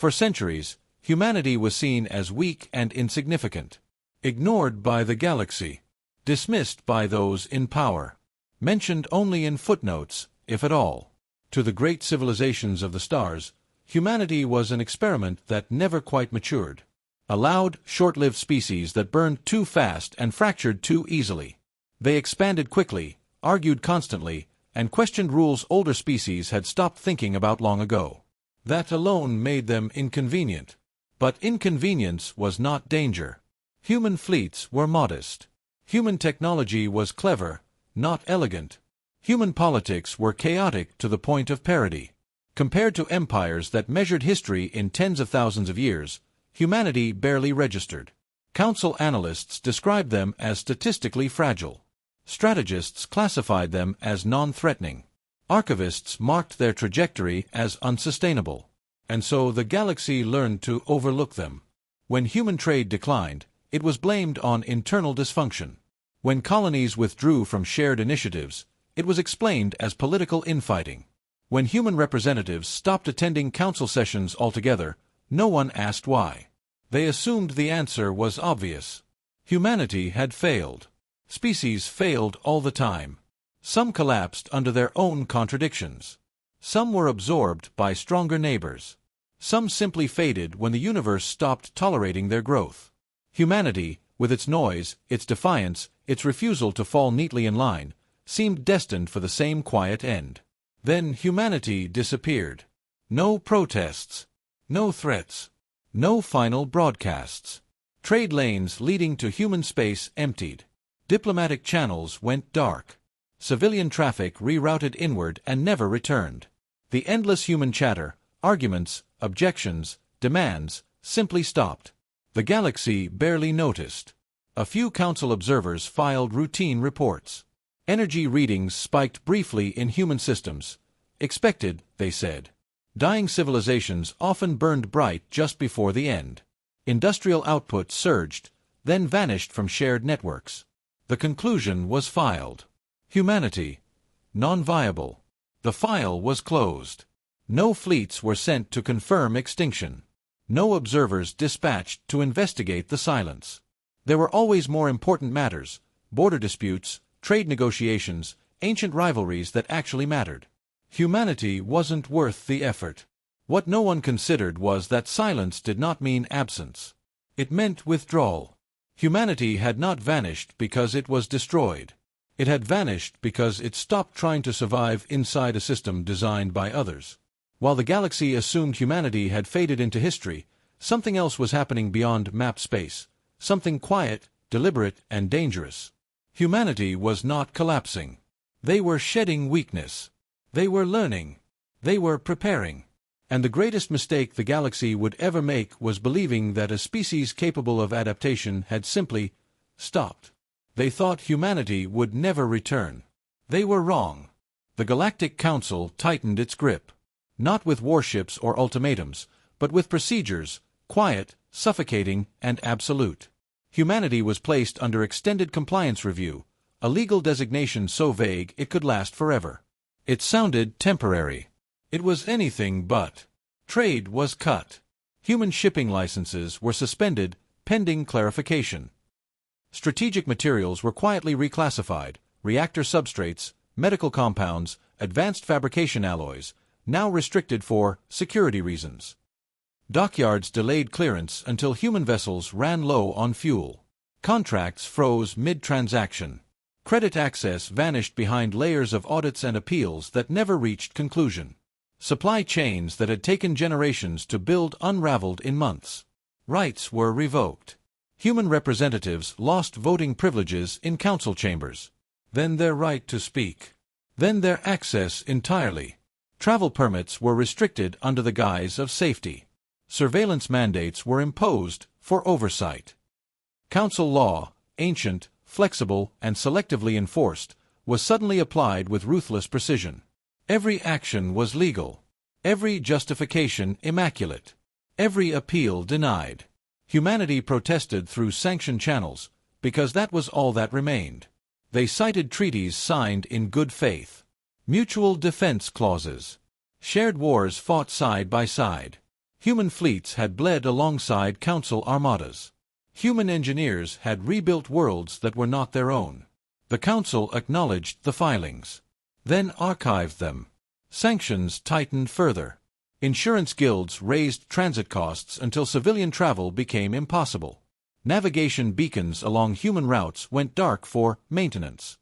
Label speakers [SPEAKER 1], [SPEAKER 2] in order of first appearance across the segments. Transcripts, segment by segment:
[SPEAKER 1] For centuries, humanity was seen as weak and insignificant, ignored by the galaxy, dismissed by those in power, mentioned only in footnotes, if at all. To the great civilizations of the stars, humanity was an experiment that never quite matured. A loud, short-lived species that burned too fast and fractured too easily. They expanded quickly, argued constantly, and questioned rules older species had stopped thinking about long ago. That alone made them inconvenient. But inconvenience was not danger. Human fleets were modest. Human technology was clever, not elegant. Human politics were chaotic to the point of parody. Compared to empires that measured history in tens of thousands of years, humanity barely registered. Council analysts described them as statistically fragile. Strategists classified them as non-threatening. Archivists marked their trajectory as unsustainable. And so the galaxy learned to overlook them. When human trade declined, it was blamed on internal dysfunction. When colonies withdrew from shared initiatives, it was explained as political infighting. When human representatives stopped attending council sessions altogether, no one asked why. They assumed the answer was obvious. Humanity had failed. Species failed all the time. Some collapsed under their own contradictions. Some were absorbed by stronger neighbors. Some simply faded when the universe stopped tolerating their growth. Humanity, with its noise, its defiance, its refusal to fall neatly in line, seemed destined for the same quiet end. Then humanity disappeared. No protests. No threats. No final broadcasts. Trade lanes leading to human space emptied. Diplomatic channels went dark. Civilian traffic rerouted inward and never returned. The endless human chatter, arguments, objections, demands, simply stopped. The galaxy barely noticed. A few council observers filed routine reports. Energy readings spiked briefly in human systems. Expected, they said. Dying civilizations often burned bright just before the end. Industrial output surged, then vanished from shared networks. The conclusion was filed. Humanity. Non-viable. The file was closed. No fleets were sent to confirm extinction. No observers dispatched to investigate the silence. There were always more important matters, border disputes, trade negotiations, ancient rivalries that actually mattered. Humanity wasn't worth the effort. What no one considered was that silence did not mean absence. It meant withdrawal. Humanity had not vanished because it was destroyed. It had vanished because it stopped trying to survive inside a system designed by others. While the galaxy assumed humanity had faded into history, something else was happening beyond mapped space, something quiet, deliberate, and dangerous. Humanity was not collapsing. They were shedding weakness. They were learning. They were preparing. And the greatest mistake the galaxy would ever make was believing that a species capable of adaptation had simply stopped. They thought humanity would never return. They were wrong. The Galactic Council tightened its grip. Not with warships or ultimatums, but with procedures, quiet, suffocating, and absolute. Humanity was placed under extended compliance review, a legal designation so vague it could last forever. It sounded temporary. It was anything but. Trade was cut. Human shipping licenses were suspended, pending clarification. Strategic materials were quietly reclassified, reactor substrates, medical compounds, advanced fabrication alloys, now restricted for security reasons. Dockyards delayed clearance until human vessels ran low on fuel. Contracts froze mid-transaction. Credit access vanished behind layers of audits and appeals that never reached conclusion. Supply chains that had taken generations to build unraveled in months. Rights were revoked. Human representatives lost voting privileges in council chambers. Then their right to speak. Then their access entirely. Travel permits were restricted under the guise of safety. Surveillance mandates were imposed for oversight. Council law, ancient, flexible, and selectively enforced, was suddenly applied with ruthless precision. Every action was legal. Every justification immaculate. Every appeal denied. Humanity protested through sanctioned channels, because that was all that remained. They cited treaties signed in good faith. Mutual defense clauses. Shared wars fought side by side. Human fleets had bled alongside Council armadas. Human engineers had rebuilt worlds that were not their own. The Council acknowledged the filings, then archived them. Sanctions tightened further. Insurance guilds raised transit costs until civilian travel became impossible. Navigation beacons along human routes went dark for maintenance.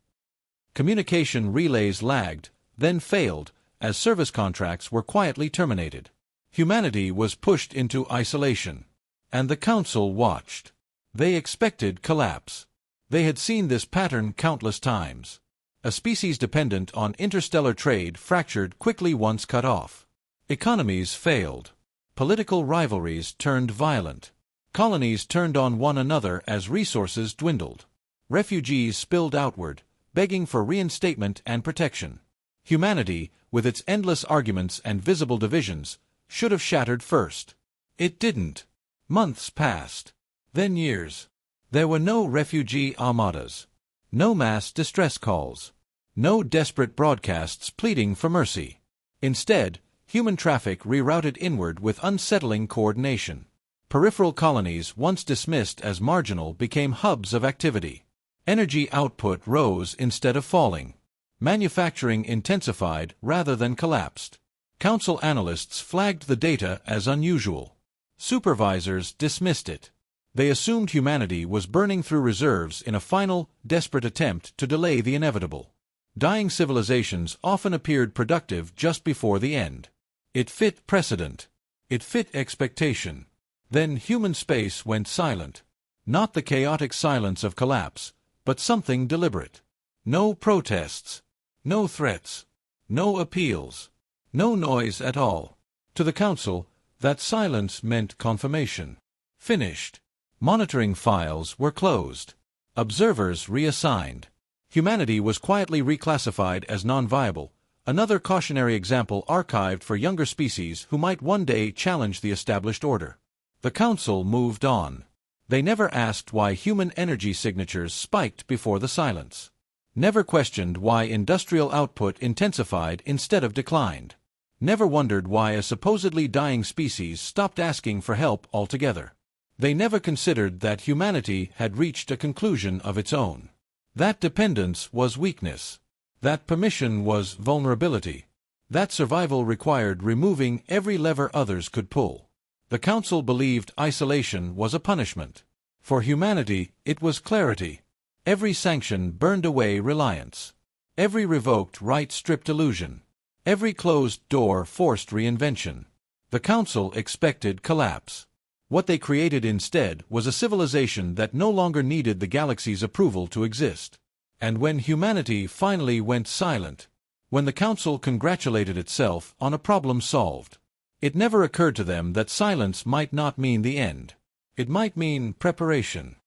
[SPEAKER 1] Communication relays lagged, then failed, as service contracts were quietly terminated. Humanity was pushed into isolation. And the Council watched. They expected collapse. They had seen this pattern countless times. A species dependent on interstellar trade fractured quickly once cut off. Economies failed. Political rivalries turned violent. Colonies turned on one another as resources dwindled. Refugees spilled outward, begging for reinstatement and protection. Humanity, with its endless arguments and visible divisions, should have shattered first. It didn't. Months passed. Then years. There were no refugee armadas. No mass distress calls. No desperate broadcasts pleading for mercy. Instead, human traffic rerouted inward with unsettling coordination. Peripheral colonies, once dismissed as marginal, became hubs of activity. Energy output rose instead of falling. Manufacturing intensified rather than collapsed. Council analysts flagged the data as unusual. Supervisors dismissed it. They assumed humanity was burning through reserves in a final, desperate attempt to delay the inevitable. Dying civilizations often appeared productive just before the end. It fit precedent. It fit expectation. Then human space went silent. Not the chaotic silence of collapse, but something deliberate. No protests. No threats. No appeals. No noise at all. To the Council, that silence meant confirmation. Finished. Monitoring files were closed. Observers reassigned. Humanity was quietly reclassified as non-viable, another cautionary example archived for younger species who might one day challenge the established order. The Council moved on. They never asked why human energy signatures spiked before the silence. Never questioned why industrial output intensified instead of declined. Never wondered why a supposedly dying species stopped asking for help altogether. They never considered that humanity had reached a conclusion of its own. That dependence was weakness. That permission was vulnerability. That survival required removing every lever others could pull. The Council believed isolation was a punishment. For humanity, it was clarity. Every sanction burned away reliance. Every revoked right stripped illusion. Every closed door forced reinvention. The Council expected collapse. What they created instead was a civilization that no longer needed the galaxy's approval to exist. And when humanity finally went silent, when the Council congratulated itself on a problem solved, it never occurred to them that silence might not mean the end. It might mean preparation.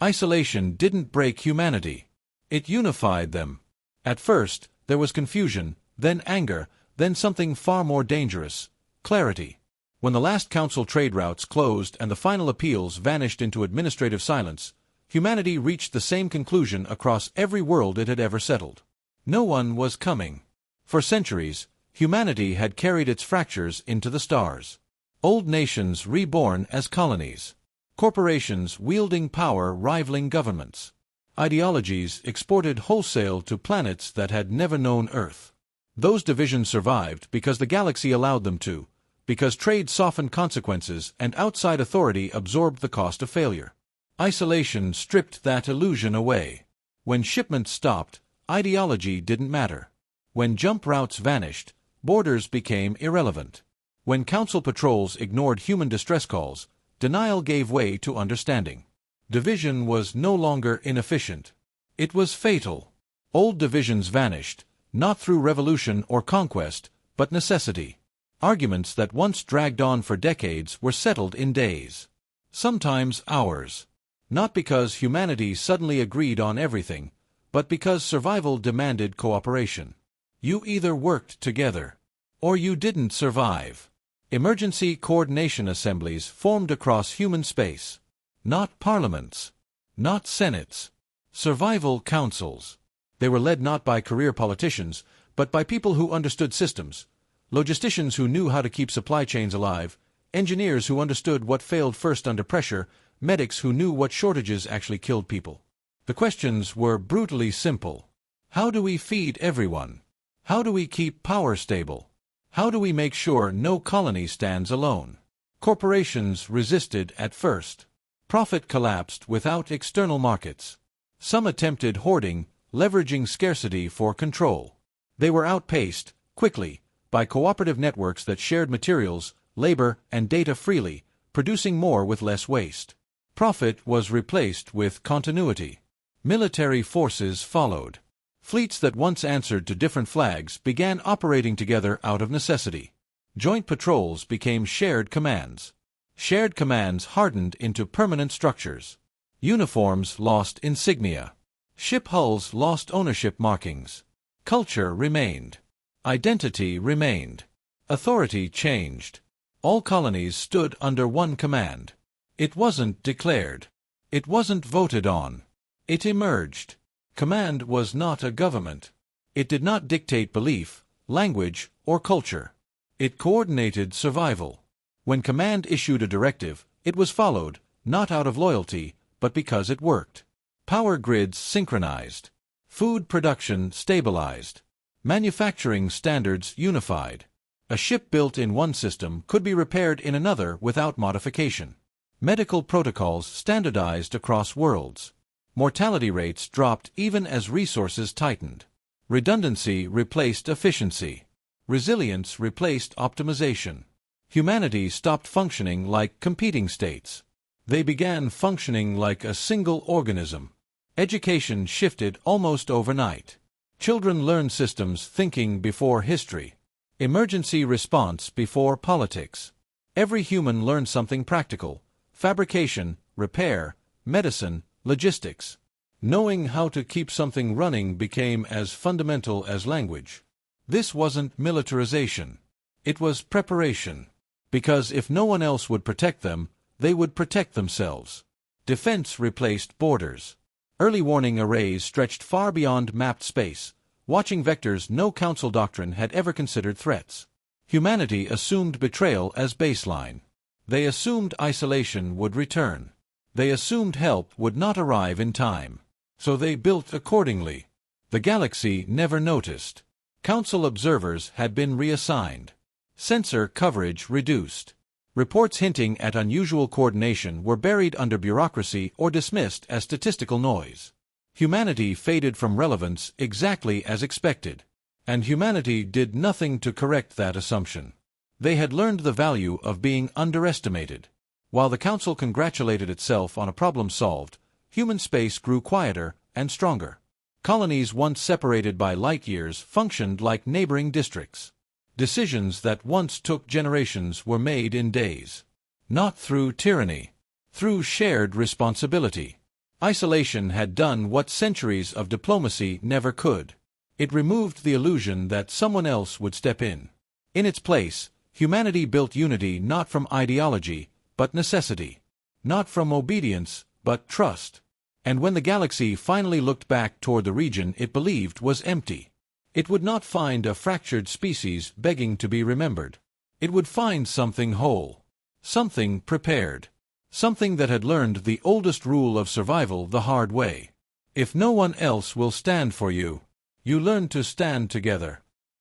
[SPEAKER 1] Isolation didn't break humanity. It unified them. At first, there was confusion, then anger, then something far more dangerous, clarity. When the last Council trade routes closed and the final appeals vanished into administrative silence, humanity reached the same conclusion across every world it had ever settled. No one was coming. For centuries, humanity had carried its fractures into the stars. Old nations reborn as colonies. Corporations wielding power rivaling governments. Ideologies exported wholesale to planets that had never known Earth. Those divisions survived because the galaxy allowed them to, because trade softened consequences and outside authority absorbed the cost of failure. Isolation stripped that illusion away. When shipments stopped, ideology didn't matter. When jump routes vanished, borders became irrelevant. When Council patrols ignored human distress calls, denial gave way to understanding. Division was no longer inefficient. It was fatal. Old divisions vanished, not through revolution or conquest, but necessity. Arguments that once dragged on for decades were settled in days. Sometimes hours. Not because humanity suddenly agreed on everything, but because survival demanded cooperation. You either worked together, or you didn't survive. Emergency coordination assemblies formed across human space. Not parliaments. Not senates. Survival councils. They were led not by career politicians, but by people who understood systems. Logisticians who knew how to keep supply chains alive, engineers who understood what failed first under pressure, medics who knew what shortages actually killed people. The questions were brutally simple. How do we feed everyone? How do we keep power stable? How do we make sure no colony stands alone? Corporations resisted at first. Profit collapsed without external markets. Some attempted hoarding, leveraging scarcity for control. They were outpaced, quickly, by cooperative networks that shared materials, labor, and data freely, producing more with less waste. Profit was replaced with continuity. Military forces followed. Fleets that once answered to different flags began operating together out of necessity. Joint patrols became shared commands. Shared commands hardened into permanent structures. Uniforms lost insignia. Ship hulls lost ownership markings. Culture remained. Identity remained. Authority changed. All colonies stood under one command. It wasn't declared. It wasn't voted on. It emerged. Command was not a government. It did not dictate belief, language, or culture. It coordinated survival. When command issued a directive, it was followed, not out of loyalty, but because it worked. Power grids synchronized. Food production stabilized. Manufacturing standards unified. A ship built in one system could be repaired in another without modification. Medical protocols standardized across worlds. Mortality rates dropped even as resources tightened. Redundancy replaced efficiency. Resilience replaced optimization. Humanity stopped functioning like competing states. They began functioning like a single organism. Education shifted almost overnight. Children learned systems thinking before history. Emergency response before politics. Every human learned something practical: fabrication, repair, medicine, logistics. Knowing how to keep something running became as fundamental as language. This wasn't militarization. It was preparation. Because if no one else would protect them, they would protect themselves. Defense replaced borders. Early warning arrays stretched far beyond mapped space, watching vectors no council doctrine had ever considered threats. Humanity assumed betrayal as baseline. They assumed isolation would return. They assumed help would not arrive in time. So they built accordingly. The galaxy never noticed. Council observers had been reassigned. Sensor coverage reduced. Reports hinting at unusual coordination were buried under bureaucracy or dismissed as statistical noise. Humanity faded from relevance exactly as expected. And humanity did nothing to correct that assumption. They had learned the value of being underestimated. While the Council congratulated itself on a problem solved, human space grew quieter and stronger. Colonies once separated by light years functioned like neighboring districts. Decisions that once took generations were made in days. Not through tyranny. Through shared responsibility. Isolation had done what centuries of diplomacy never could. It removed the illusion that someone else would step in. In its place, humanity built unity not from ideology, but necessity. Not from obedience, but trust. And when the galaxy finally looked back toward the region it believed was empty, it would not find a fractured species begging to be remembered. It would find something whole. Something prepared. Something that had learned the oldest rule of survival the hard way. If no one else will stand for you, you learn to stand together.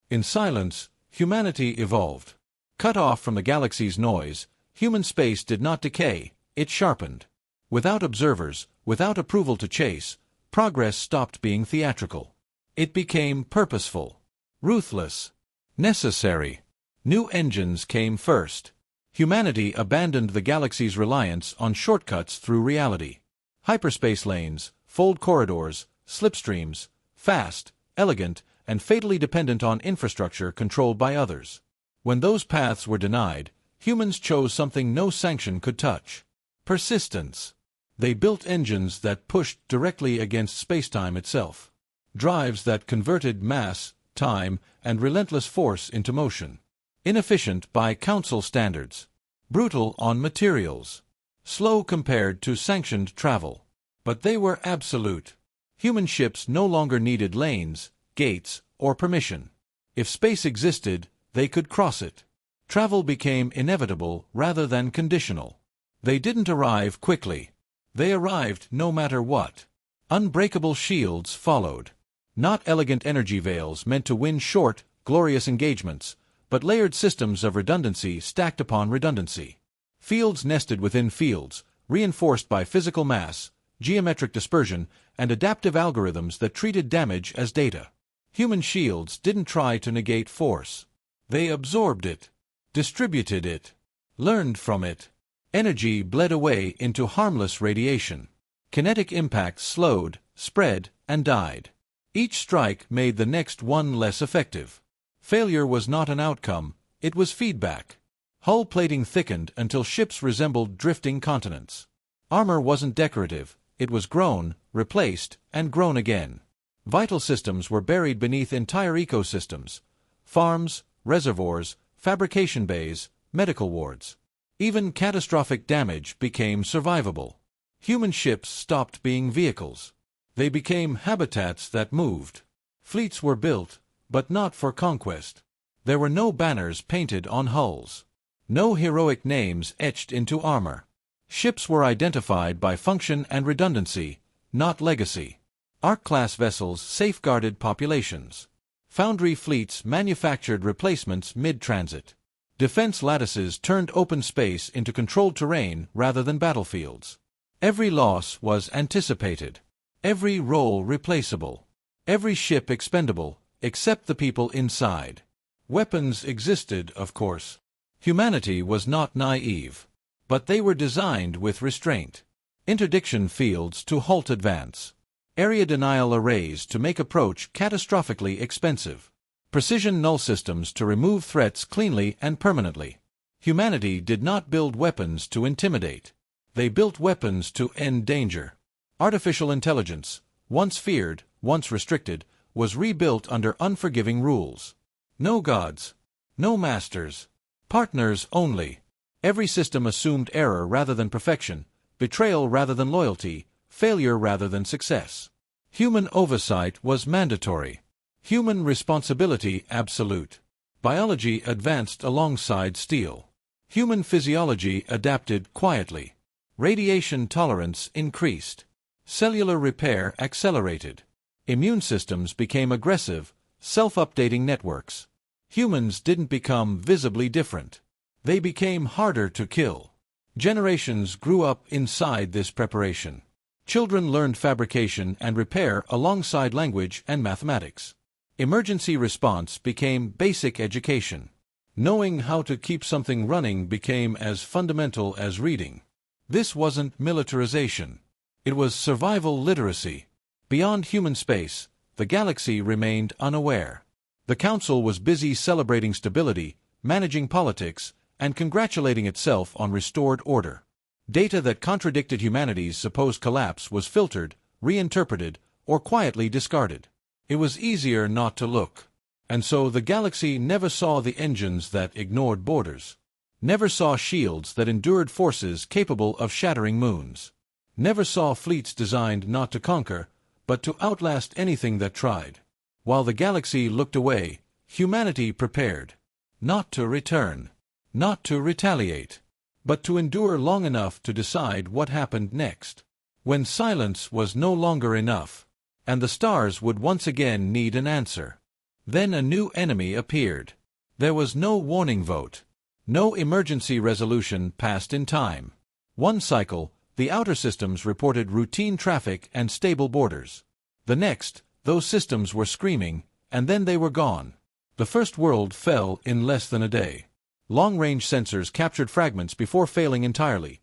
[SPEAKER 1] In silence, humanity evolved. Cut off from the galaxy's noise, human space did not decay, it sharpened. Without observers, without approval to chase, progress stopped being theatrical. It became purposeful, ruthless, necessary. New engines came first. Humanity abandoned the galaxy's reliance on shortcuts through reality. Hyperspace lanes, fold corridors, slipstreams, fast, elegant, and fatally dependent on infrastructure controlled by others. When those paths were denied, humans chose something no sanction could touch: persistence. They built engines that pushed directly against spacetime itself. Drives that converted mass, time, and relentless force into motion. Inefficient by council standards. Brutal on materials. Slow compared to sanctioned travel. But they were absolute. Human ships no longer needed lanes, gates, or permission. If space existed, they could cross it. Travel became inevitable rather than conditional. They didn't arrive quickly. They arrived no matter what. Unbreakable shields followed. Not elegant energy veils meant to win short, glorious engagements, but layered systems of redundancy stacked upon redundancy. Fields nested within fields, reinforced by physical mass, geometric dispersion, and adaptive algorithms that treated damage as data. Human shields didn't try to negate force. They absorbed it, distributed it, learned from it. Energy bled away into harmless radiation. Kinetic impacts slowed, spread, and died. Each strike made the next one less effective. Failure was not an outcome, it was feedback. Hull plating thickened until ships resembled drifting continents. Armor wasn't decorative, it was grown, replaced, and grown again. Vital systems were buried beneath entire ecosystems: farms, reservoirs, fabrication bays, medical wards. Even catastrophic damage became survivable. Human ships stopped being vehicles. They became habitats that moved. Fleets were built, but not for conquest. There were no banners painted on hulls. No heroic names etched into armor. Ships were identified by function and redundancy, not legacy. Ark-class vessels safeguarded populations. Foundry fleets manufactured replacements mid-transit. Defense lattices turned open space into controlled terrain rather than battlefields. Every loss was anticipated. Every role replaceable. Every ship expendable, except the people inside. Weapons existed, of course. Humanity was not naive. But they were designed with restraint. Interdiction fields to halt advance. Area denial arrays to make approach catastrophically expensive. Precision null systems to remove threats cleanly and permanently. Humanity did not build weapons to intimidate. They built weapons to end danger. Artificial intelligence, once feared, once restricted, was rebuilt under unforgiving rules. No gods. No masters. Partners only. Every system assumed error rather than perfection, betrayal rather than loyalty, failure rather than success. Human oversight was mandatory. Human responsibility absolute. Biology advanced alongside steel. Human physiology adapted quietly. Radiation tolerance increased. Cellular repair accelerated. Immune systems became aggressive, self-updating networks. Humans didn't become visibly different. They became harder to kill. Generations grew up inside this preparation. Children learned fabrication and repair alongside language and mathematics. Emergency response became basic education. Knowing how to keep something running became as fundamental as reading. This wasn't militarization. It was survival literacy. Beyond human space, the galaxy remained unaware. The Council was busy celebrating stability, managing politics, and congratulating itself on restored order. Data that contradicted humanity's supposed collapse was filtered, reinterpreted, or quietly discarded. It was easier not to look. And so the galaxy never saw the engines that ignored borders. Never saw shields that endured forces capable of shattering moons. Never saw fleets designed not to conquer, but to outlast anything that tried. While the galaxy looked away, humanity prepared. Not to return. Not to retaliate. But to endure long enough to decide what happened next. When silence was no longer enough, and the stars would once again need an answer. Then a new enemy appeared. There was no warning vote. No emergency resolution passed in time. One cycle, the outer systems reported routine traffic and stable borders. The next, those systems were screaming, and then they were gone. The first world fell in less than a day. Long-range sensors captured fragments before failing entirely.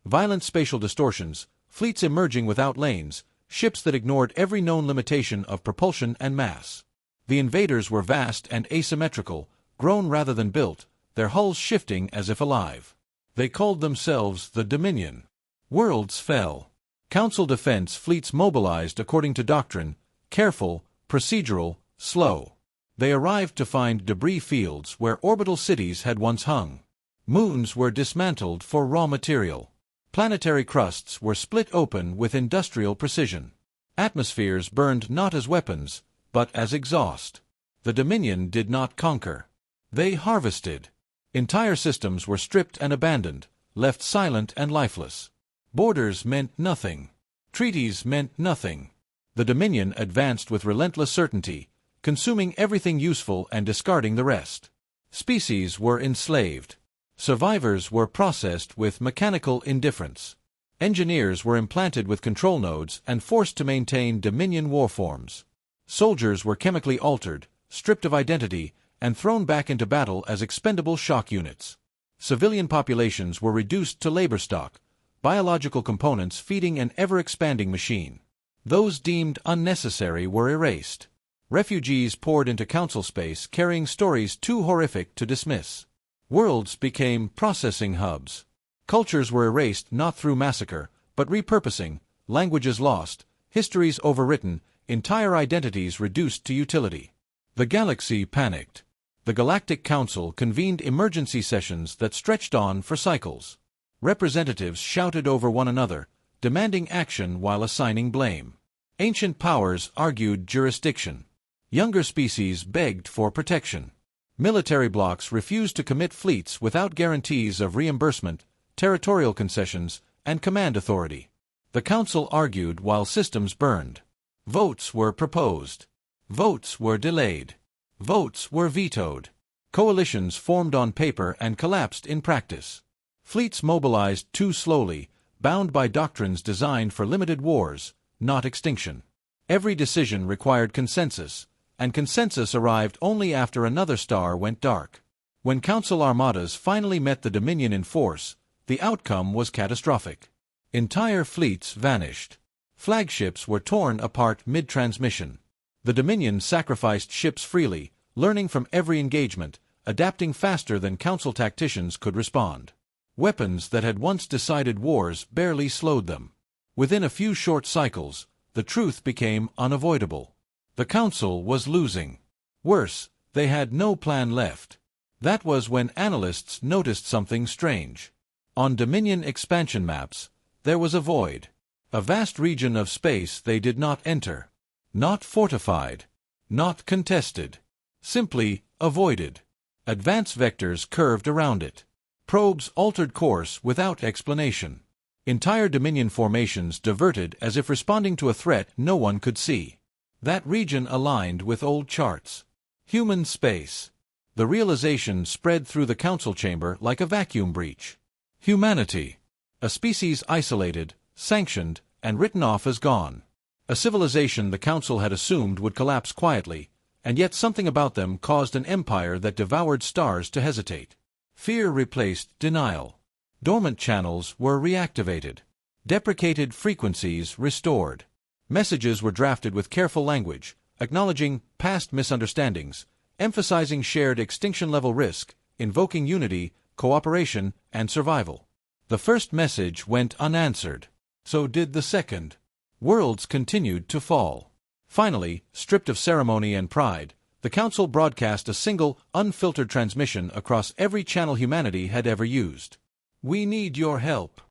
[SPEAKER 1] Violent spatial distortions, fleets emerging without lanes, ships that ignored every known limitation of propulsion and mass. The invaders were vast and asymmetrical, grown rather than built, their hulls shifting as if alive. They called themselves the Dominion. Worlds fell. Council defense fleets mobilized according to doctrine, careful, procedural, slow. They arrived to find debris fields where orbital cities had once hung. Moons were dismantled for raw material. Planetary crusts were split open with industrial precision. Atmospheres burned not as weapons, but as exhaust. The Dominion did not conquer. They harvested. Entire systems were stripped and abandoned, left silent and lifeless. Borders meant nothing. Treaties meant nothing. The Dominion advanced with relentless certainty, consuming everything useful and discarding the rest. Species were enslaved. Survivors were processed with mechanical indifference. Engineers were implanted with control nodes and forced to maintain Dominion warforms. Soldiers were chemically altered, stripped of identity, and thrown back into battle as expendable shock units. Civilian populations were reduced to labor stock, biological components feeding an ever-expanding machine. Those deemed unnecessary were erased. Refugees poured into council space carrying stories too horrific to dismiss. Worlds became processing hubs. Cultures were erased not through massacre, but repurposing, languages lost, histories overwritten, entire identities reduced to utility. The galaxy panicked. The Galactic Council convened emergency sessions that stretched on for cycles. Representatives shouted over one another, demanding action while assigning blame. Ancient powers argued jurisdiction. Younger species begged for protection. Military blocs refused to commit fleets without guarantees of reimbursement, territorial concessions, and command authority. The Council argued while systems burned. Votes were proposed. Votes were delayed. Votes were vetoed. Coalitions formed on paper and collapsed in practice. Fleets mobilized too slowly, bound by doctrines designed for limited wars, not extinction. Every decision required consensus, and consensus arrived only after another star went dark. When Council armadas finally met the Dominion in force, the outcome was catastrophic. Entire fleets vanished. Flagships were torn apart mid-transmission. The Dominion sacrificed ships freely, learning from every engagement, adapting faster than Council tacticians could respond. Weapons that had once decided wars barely slowed them. Within a few short cycles, the truth became unavoidable. The Council was losing. Worse, they had no plan left. That was when analysts noticed something strange. On Dominion expansion maps, there was a void. A vast region of space they did not enter. Not fortified. Not contested. Simply avoided. Advance vectors curved around it. Probes altered course without explanation. Entire Dominion formations diverted as if responding to a threat no one could see. That region aligned with old charts. Human space. The realization spread through the Council chamber like a vacuum breach. Humanity. A species isolated, sanctioned, and written off as gone. A civilization the Council had assumed would collapse quietly, and yet something about them caused an empire that devoured stars to hesitate. Fear replaced denial. Dormant channels were reactivated. Deprecated frequencies restored. Messages were drafted with careful language, acknowledging past misunderstandings, emphasizing shared extinction-level risk, invoking unity, cooperation, and survival. The first message went unanswered. So did the second. Worlds continued to fall. Finally, stripped of ceremony and pride, the Council broadcast a single, unfiltered transmission across every channel humanity had ever used. "We need your help."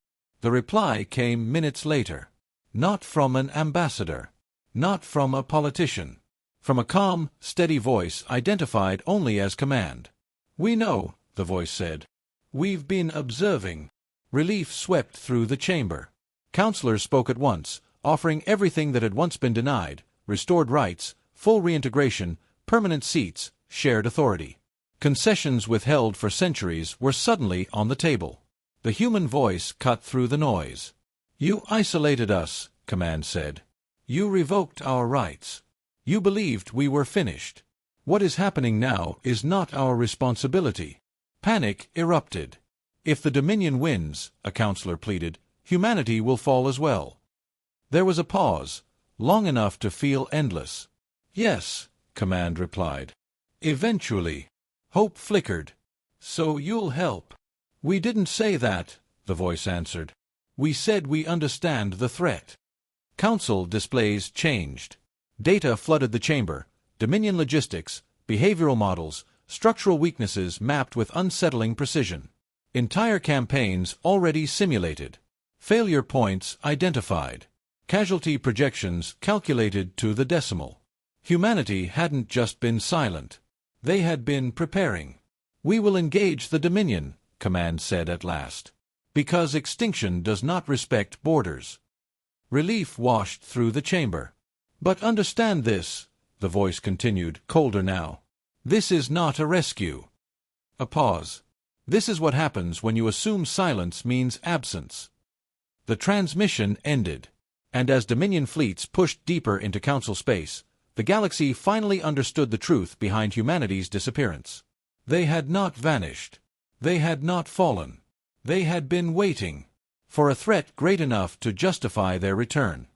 [SPEAKER 1] The reply came minutes later. Not from an ambassador. Not from a politician. From a calm, steady voice identified only as command. "We know," the voice said. "We've been observing." Relief swept through the chamber. Councilors spoke at once, offering everything that had once been denied: restored rights, full reintegration, permanent seats, shared authority. Concessions withheld for centuries were suddenly on the table. The human voice cut through the noise. "You isolated us," Command said. "You revoked our rights. You believed we were finished. What is happening now is not our responsibility." Panic erupted. "If the Dominion wins," a counselor pleaded, "humanity will fall as well." There was a pause, long enough to feel endless. "Yes," Command replied. "Eventually." Hope flickered. "So you'll help." "We didn't say that," the voice answered. "We said we understand the threat." Council displays changed. Data flooded the chamber: Dominion logistics, behavioral models, structural weaknesses mapped with unsettling precision. Entire campaigns already simulated. Failure points identified. Casualty projections calculated to the decimal. Humanity hadn't just been silent. They had been preparing. "We will engage the Dominion," Command said at last. "Because extinction does not respect borders." Relief washed through the chamber. "But understand this," the voice continued, colder now. "This is not a rescue." A pause. "This is what happens when you assume silence means absence." The transmission ended. And as Dominion fleets pushed deeper into Council space, the galaxy finally understood the truth behind humanity's disappearance. They had not vanished. They had not fallen. They had been waiting for a threat great enough to justify their return.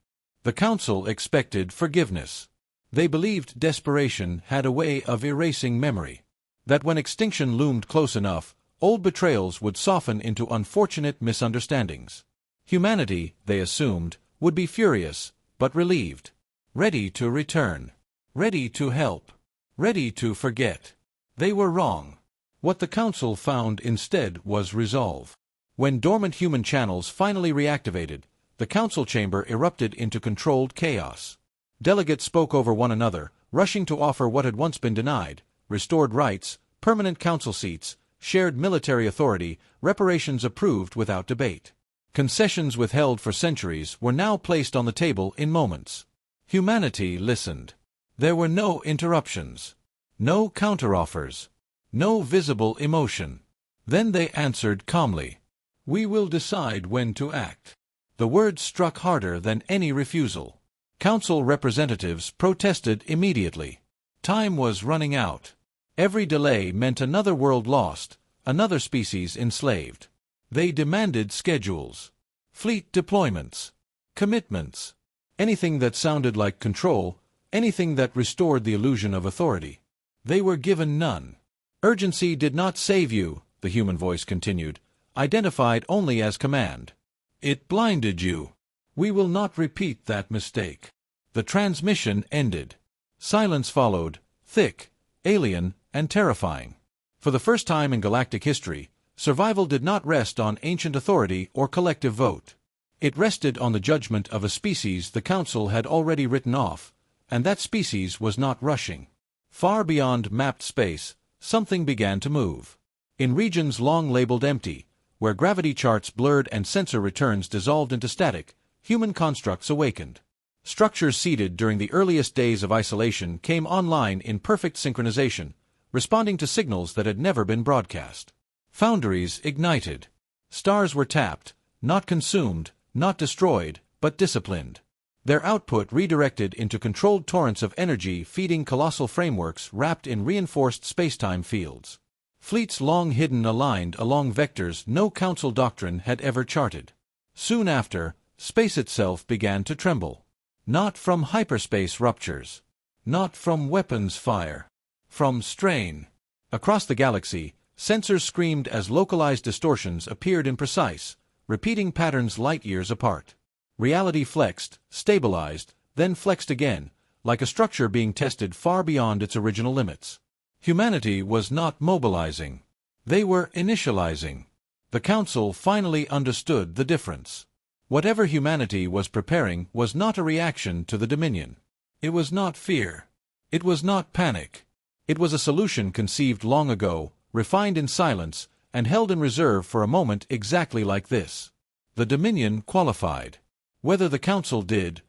[SPEAKER 1] The Council expected forgiveness. They believed desperation had a way of erasing memory. That when extinction loomed close enough, old betrayals would soften into unfortunate misunderstandings. Humanity, they assumed, would be furious, but relieved. Ready to return. Ready to help. Ready to forget. They were wrong. What the Council found instead was resolve. When dormant human channels finally reactivated, the Council chamber erupted into controlled chaos. Delegates spoke over one another, rushing to offer what had once been denied: restored rights, permanent council seats, shared military authority, reparations approved without debate. Concessions withheld for centuries were now placed on the table in moments. Humanity listened. There were no interruptions. No counteroffers. No visible emotion. Then they answered calmly. "We will decide when to act." The words struck harder than any refusal. Council representatives protested immediately. Time was running out. Every delay meant another world lost, another species enslaved. They demanded schedules, fleet deployments, commitments, anything that sounded like control, anything that restored the illusion of authority. They were given none. "Urgency did not save you," the human voice continued, "identified only as command. It blinded you. We will not repeat that mistake." The transmission ended. Silence followed, thick, alien, and terrifying. For the first time in galactic history, survival did not rest on ancient authority or collective vote. It rested on the judgment of a species the Council had already written off, and that species was not rushing. Far beyond mapped space, something began to move. In regions long labeled empty, where gravity charts blurred and sensor returns dissolved into static, human constructs awakened. Structures seeded during the earliest days of isolation came online in perfect synchronization, responding to signals that had never been broadcast. Foundries ignited. Stars were tapped, not consumed, not destroyed, but disciplined. Their output redirected into controlled torrents of energy feeding colossal frameworks wrapped in reinforced spacetime fields. Fleets long hidden aligned along vectors no Council doctrine had ever charted. Soon after, space itself began to tremble. Not from hyperspace ruptures. Not from weapons fire. From strain. Across the galaxy, sensors screamed as localized distortions appeared in precise, repeating patterns light-years apart. Reality flexed, stabilized, then flexed again, like a structure being tested far beyond its original limits. Humanity was not mobilizing. They were initializing. The Council finally understood the difference. Whatever humanity was preparing was not a reaction to the Dominion. It was not fear. It was not panic. It was a solution conceived long ago, refined in silence, and held in reserve for a moment exactly like this. The Dominion qualified. Whether the Council did,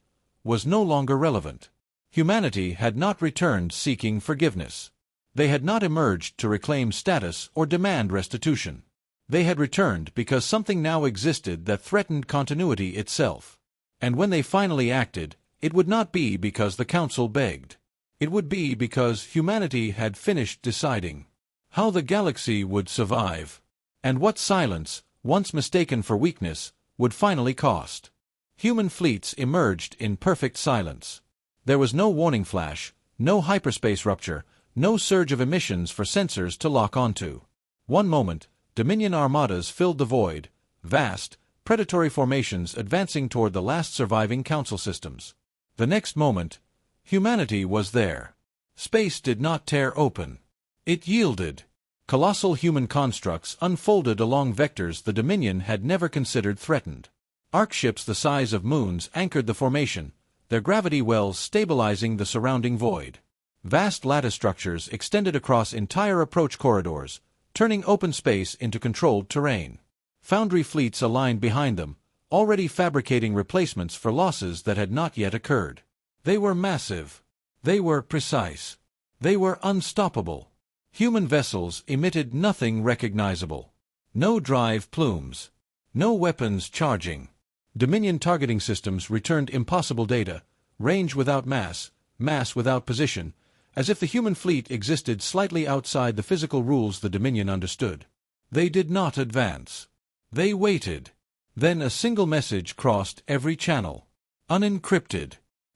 [SPEAKER 1] was no longer relevant. Humanity had not returned seeking forgiveness. They had not emerged to reclaim status or demand restitution. They had returned because something now existed that threatened continuity itself. And when they finally acted, it would not be because the Council begged. It would be because humanity had finished deciding how the galaxy would survive, and what silence, once mistaken for weakness, would finally cost. Human fleets emerged in perfect silence. There was no warning flash, no hyperspace rupture, no surge of emissions for sensors to lock onto. One moment, Dominion armadas filled the void, vast, predatory formations advancing toward the last surviving Council systems. The next moment, humanity was there. Space did not tear open. It yielded. Colossal human constructs unfolded along vectors the Dominion had never considered threatened. Arc ships the size of moons anchored the formation, their gravity wells stabilizing the surrounding void. Vast lattice structures extended across entire approach corridors, turning open space into controlled terrain. Foundry fleets aligned behind them, already fabricating replacements for losses that had not yet occurred. They were massive. They were precise. They were unstoppable. Human vessels emitted nothing recognizable. No drive plumes. No weapons charging. Dominion targeting systems returned impossible data, range without mass, mass without position, as if the human fleet existed slightly outside the physical rules the Dominion understood. They did not advance. They waited. Then a single message crossed every channel. Unencrypted.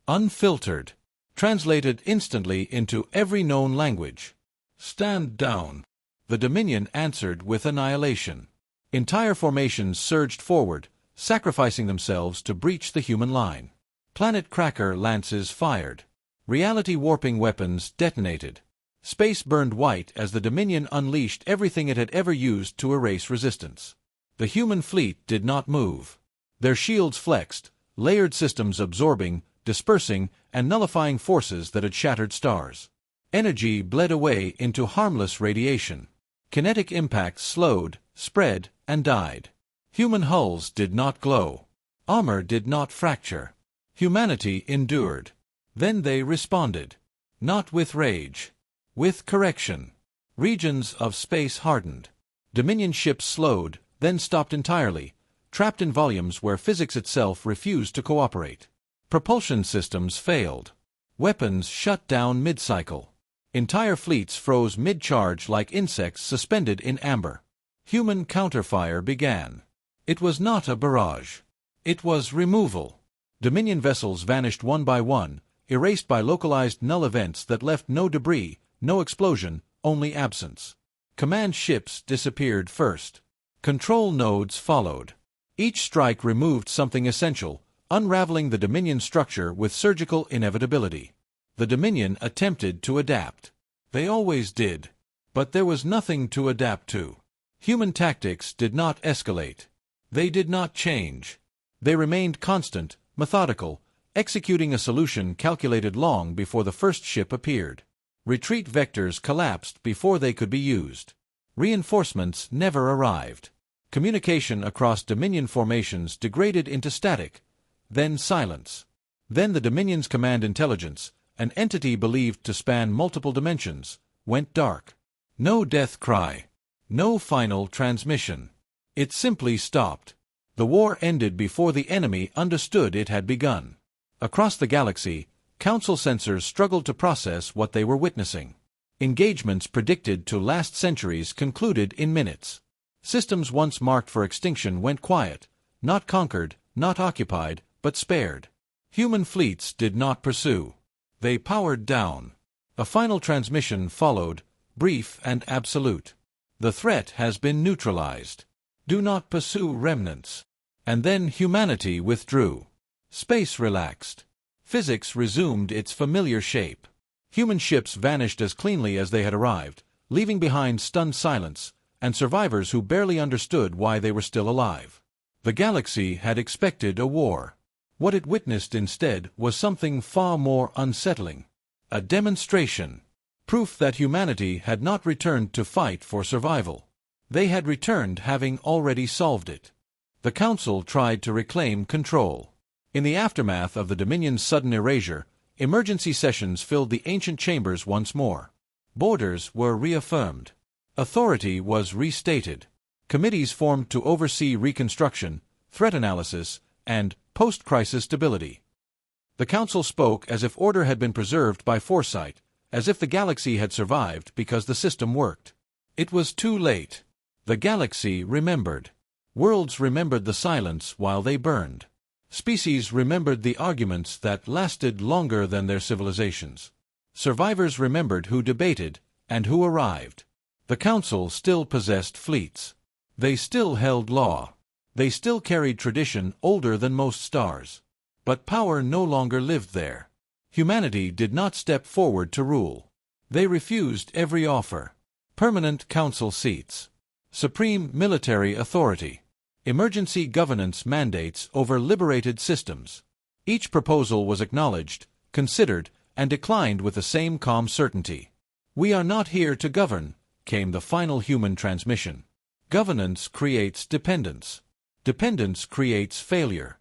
[SPEAKER 1] Unfiltered. Translated instantly into every known language. Stand down. The Dominion answered with annihilation. Entire formations surged forward, sacrificing themselves to breach the human line. Planet cracker lances fired. Reality-warping weapons detonated. Space burned white as the Dominion unleashed everything it had ever used to erase resistance. The human fleet did not move. Their shields flexed, layered systems absorbing, dispersing, and nullifying forces that had shattered stars. Energy bled away into harmless radiation. Kinetic impacts slowed, spread, and died. Human hulls did not glow. Armor did not fracture. Humanity endured. Then they responded. Not with rage. With correction. Regions of space hardened. Dominion ships slowed, then stopped entirely, trapped in volumes where physics itself refused to cooperate. Propulsion systems failed. Weapons shut down mid-cycle. Entire fleets froze mid-charge like insects suspended in amber. Human counterfire began. It was not a barrage. It was removal. Dominion vessels vanished one by one, erased by localized null events that left no debris, no explosion, only absence. Command ships disappeared first. Control nodes followed. Each strike removed something essential, unraveling the Dominion structure with surgical inevitability. The Dominion attempted to adapt. They always did. But there was nothing to adapt to. Human tactics did not escalate. They did not change. They remained constant, methodical, executing a solution calculated long before the first ship appeared. Retreat vectors collapsed before they could be used. Reinforcements never arrived. Communication across Dominion formations degraded into static, then silence. Then the Dominion's command intelligence, an entity believed to span multiple dimensions, went dark. No death cry. No final transmission. It simply stopped. The war ended before the enemy understood it had begun. Across the galaxy, Council sensors struggled to process what they were witnessing. Engagements predicted to last centuries concluded in minutes. Systems once marked for extinction went quiet, not conquered, not occupied, but spared. Human fleets did not pursue. They powered down. A final transmission followed, brief and absolute. The threat has been neutralized. Do not pursue remnants. And then humanity withdrew. Space relaxed. Physics resumed its familiar shape. Human ships vanished as cleanly as they had arrived, leaving behind stunned silence, and survivors who barely understood why they were still alive. The galaxy had expected a war. What it witnessed instead was something far more unsettling. A demonstration. Proof that humanity had not returned to fight for survival. They had returned having already solved it. The Council tried to reclaim control. In the aftermath of the Dominion's sudden erasure, emergency sessions filled the ancient chambers once more. Borders were reaffirmed. Authority was restated. Committees formed to oversee reconstruction, threat analysis, and post-crisis stability. The Council spoke as if order had been preserved by foresight, as if the galaxy had survived because the system worked. It was too late. The galaxy remembered. Worlds remembered the silence while they burned. Species remembered the arguments that lasted longer than their civilizations. Survivors remembered who debated and who arrived. The Council still possessed fleets. They still held law. They still carried tradition older than most stars. But power no longer lived there. Humanity did not step forward to rule. They refused every offer. Permanent council seats. Supreme military authority. Emergency governance mandates over liberated systems. Each proposal was acknowledged, considered, and declined with the same calm certainty. We are not here to govern, came the final human transmission. Governance creates dependence. Dependence creates failure.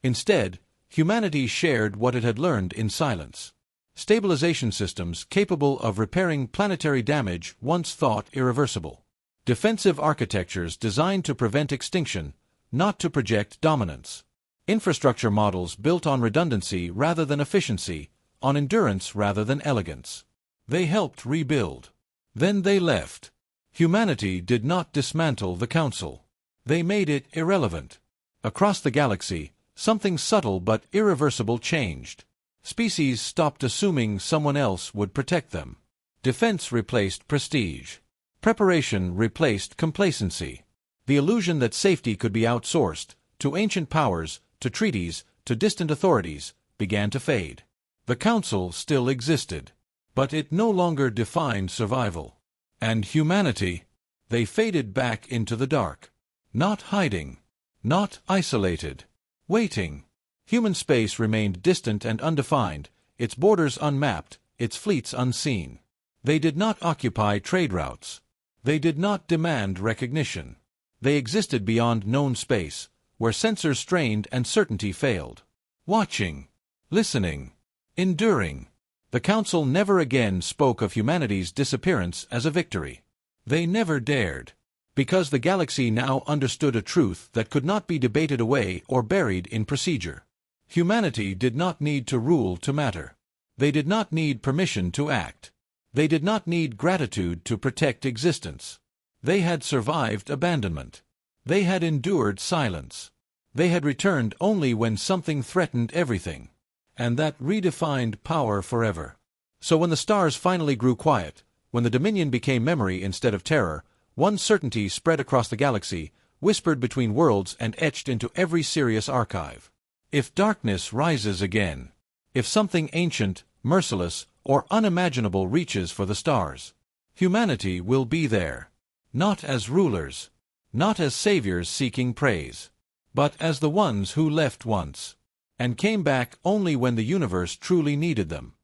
[SPEAKER 1] Instead, humanity shared what it had learned in silence. Stabilization systems capable of repairing planetary damage once thought irreversible. Defensive architectures designed to prevent extinction, not to project dominance. Infrastructure models built on redundancy rather than efficiency, on endurance rather than elegance. They helped rebuild. Then they left. Humanity did not dismantle the Council. They made it irrelevant. Across the galaxy, something subtle but irreversible changed. Species stopped assuming someone else would protect them. Defense replaced prestige. Preparation replaced complacency. The illusion that safety could be outsourced, to ancient powers, to treaties, to distant authorities, began to fade. The Council still existed, but it no longer defined survival. And humanity, they faded back into the dark. Not hiding, not isolated, waiting. Human space remained distant and undefined, its borders unmapped, its fleets unseen. They did not occupy trade routes. They did not demand recognition. They existed beyond known space, where sensors strained and certainty failed. Watching, listening, enduring. The Council never again spoke of humanity's disappearance as a victory. They never dared. Because the galaxy now understood a truth that could not be debated away or buried in procedure. Humanity did not need to rule to matter. They did not need permission to act. They did not need gratitude to protect existence. They had survived abandonment. They had endured silence. They had returned only when something threatened everything. And that redefined power forever. So when the stars finally grew quiet, when the Dominion became memory instead of terror, one certainty spread across the galaxy, whispered between worlds and etched into every serious archive. If darkness rises again, if something ancient, merciless, or unimaginable reaches for the stars, humanity will be there. Not as rulers, not as saviors seeking praise, but as the ones who left once, and came back only when the universe truly needed them.